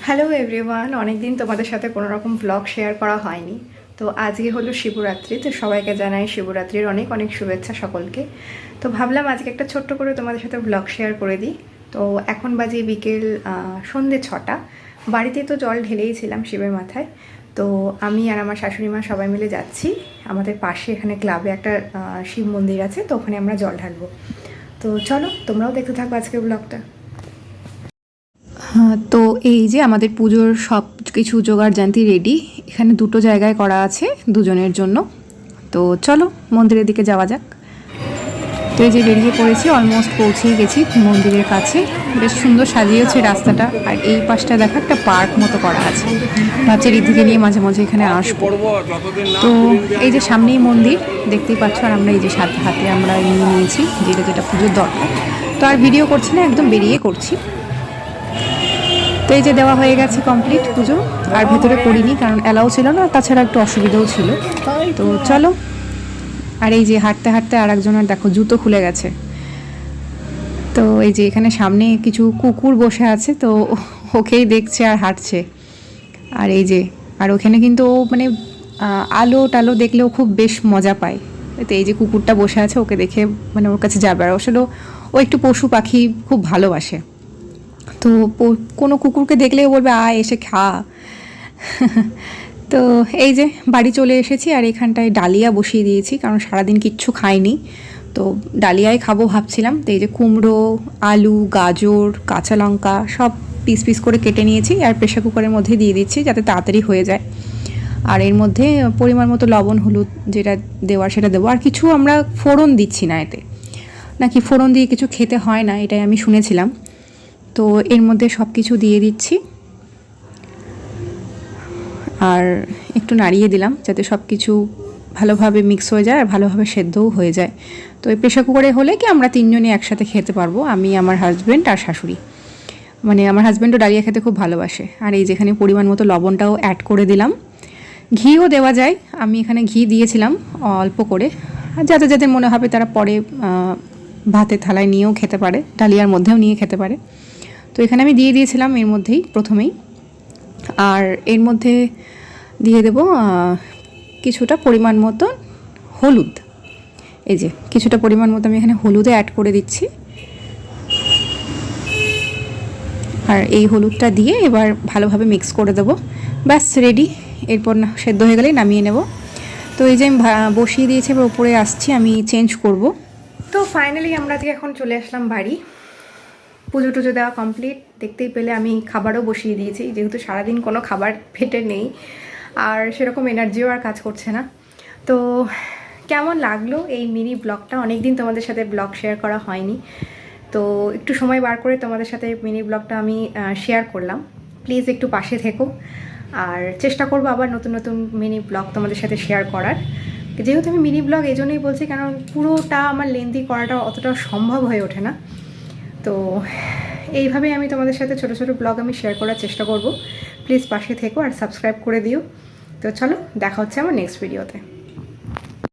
Hello everyone, অনেক দিন তোমাদের সাথে কোনো রকম ব্লগ শেয়ার করা হয়নি। তো আজকে হলো শিবরাত্রি, তো সবাইকে জানাই শিবরাত্রির অনেক অনেক শুভেচ্ছা সকলকে। তো ভাবলাম আজকে একটা ছোট্ট করে তোমাদের সাথে ব্লগ শেয়ার করে দিই। তো এখন বাজে বিকেল সন্ধ্যে 6টা। বাড়িতে তো জল ঢেলেইছিলাম শিবের মাথায়। তো আমি আর আমার শাশুড়ি মা সবাই মিলে যাচ্ছি আমাদের পাশে, এখানে ক্লাবে একটা শিব মন্দির আছে, তো ওখানে আমরা জল ঢালবো। তো চলো তোমরাও দেখতে থাকো আজকের ব্লগটা। তো এই যে আমাদের পুজোর সব কিছু জোগাড় জানতি রেডি। এখানে দুটো জায়গায় করা আছে দুজনের জন্য। তো চলো মন্দিরের দিকে যাওয়া যাক। তো এই যে বেরিয়ে পড়েছি, অলমোস্ট পৌঁছেই গেছি মন্দিরের কাছে। বেশ সুন্দর সাজিয়েছে রাস্তাটা, আর এই পাশটা দেখা একটা পার্ক মতো করা আছে। ভাবছি ঋদ্ধিকে নিয়ে মাঝে মাঝে এখানে আসবো। তো এই যে সামনেই মন্দির দেখতেই পাচ্ছ, আর আমরা এই যে সাথে হাতে আমরা নিয়ে নিয়েছি যেটা যেটা পুজোর দরকার। তো আর ভিডিও করছি না, একদম বেরিয়ে করছি। তো এই যে দেওয়া হয়ে গেছে কমপ্লিট পুজো, আর ভেতরে করিনি কারণ অ্যালাউ ছিল না, তাছাড়া একটু অসুবিধাও ছিল। তো চলো। আর এই যে হাঁটতে হাঁটতে আর একজনের দেখো জুতো খুলে গেছে। তো এই যে এখানে সামনে কিছু কুকুর বসে আছে, তো ওকেই দেখছে আর হাঁটছে। আর এই যে আর ওখানে কিন্তু ও মানে আলো টালো দেখলেও খুব বেশ মজা পায়। তো এই যে কুকুরটা বসে আছে, ওকে দেখে মানে ওর কাছে যাবে। আর আসলে ও একটু পশু পাখি খুব ভালোবাসে। তো কোনো কুকুরকে দেখলেও বলবে আয় এসে খা। তো এই যে বাড়ি চলে এসেছি, আর এখানটায় ডালিয়া বসিয়ে দিয়েছি কারণ সারাদিন কিচ্ছু খাইনি। তো ডালিয়াই খাবো ভাবছিলাম। তো এই যে কুমড়ো, আলু, গাজর, কাঁচা লঙ্কা সব পিস পিস করে কেটে নিয়েছি, আর প্রেশার কুকারের মধ্যে দিয়ে দিচ্ছি যাতে তাড়াতাড়ি হয়ে যায়। আর এর মধ্যে পরিমাণ মতো লবণ হলুদ যেটা দেওয়ার সেটা দেবো। আর কিছু আমরা ফোড়ন দিচ্ছি না এতে, নাকি ফোড়ন দিয়ে কিছু খেতে হয় না, এটাই আমি শুনেছিলাম। তো এর মধ্যে সব কিছু দিয়ে দিচ্ছি, আর একটু নাড়িয়ে দিলাম যাতে সব কিছু ভালোভাবে মিক্স হয়ে যায় আর ভালোভাবে সেদ্ধও হয়ে যায়। তো এই প্রেশার কুকারে হলে কি আমরা তিনজনই একসাথে খেতে পারবো, আমি, আমার হাজব্যান্ড আর শাশুড়ি। মানে আমার হাজব্যান্ডও ডালিয়া খেতে খুব ভালোবাসে। আর এই যেখানে পরিমাণ মতো লবণটাও অ্যাড করে দিলাম। ঘিও দেওয়া যায়, আমি এখানে ঘি দিয়েছিলাম অল্প করে। আর যাদের যাদের মনে হবে তারা পরে ভাতের থালায় নিয়েও খেতে পারে, ডালিয়ার মধ্যেও নিয়ে খেতে পারে। তো এখানে আমি দিয়ে দিয়েছিলাম এর মধ্যেই প্রথমেই। আর এর মধ্যে দিয়ে দেব কিছুটা পরিমাণ মতো হলুদ। এই যে কিছুটা পরিমাণ মতো আমি এখানে হলুদে অ্যাড করে দিচ্ছি। আর এই হলুদটা দিয়ে এবার ভালোভাবে মিক্স করে দেবো। ব্যাস রেডি। এরপর সেদ্ধ হয়ে গেলেই নামিয়ে নেব। তো এই যে আমি বসিয়ে দিয়েছি, এবার উপরে আসছি আমি চেঞ্জ করব। তো ফাইনালি আমরা আজকে এখন চলে আসলাম বাড়ি। পুজো টুজো দেওয়া কমপ্লিট, দেখতেই পেলে আমি খাবারও বসিয়ে দিয়েছি, যেহেতু সারাদিন কোনো খাবার পেটে নেই আর সেরকম এনার্জিও আর কাজ করছে না। তো কেমন লাগলো এই মিনি ব্লগটা? অনেক দিন তোমাদের সাথে ব্লগ শেয়ার করা হয়নি, তো একটু সময় বার করে তোমাদের সাথে মিনি ব্লগটা আমি শেয়ার করলাম। প্লিজ একটু পাশে থেকো, আর চেষ্টা করবো আবার নতুন নতুন মিনি ব্লগ তোমাদের সাথে শেয়ার করার। যেহেতু আমি মিনি ব্লগ এই জন্যই বলছি কারণ পুরোটা আমার লেন্থি করাটা অতটা সম্ভব হয়ে ওঠে না। তো এইভাবেই আমি তোমাদের সাথে ছোটো ছোটো ব্লগ আমি শেয়ার করার চেষ্টা করব। প্লিজ পাশে থেকো আর সাবস্ক্রাইব করে দিও। তো চলো দেখা হচ্ছে আমার নেক্সট ভিডিওতে।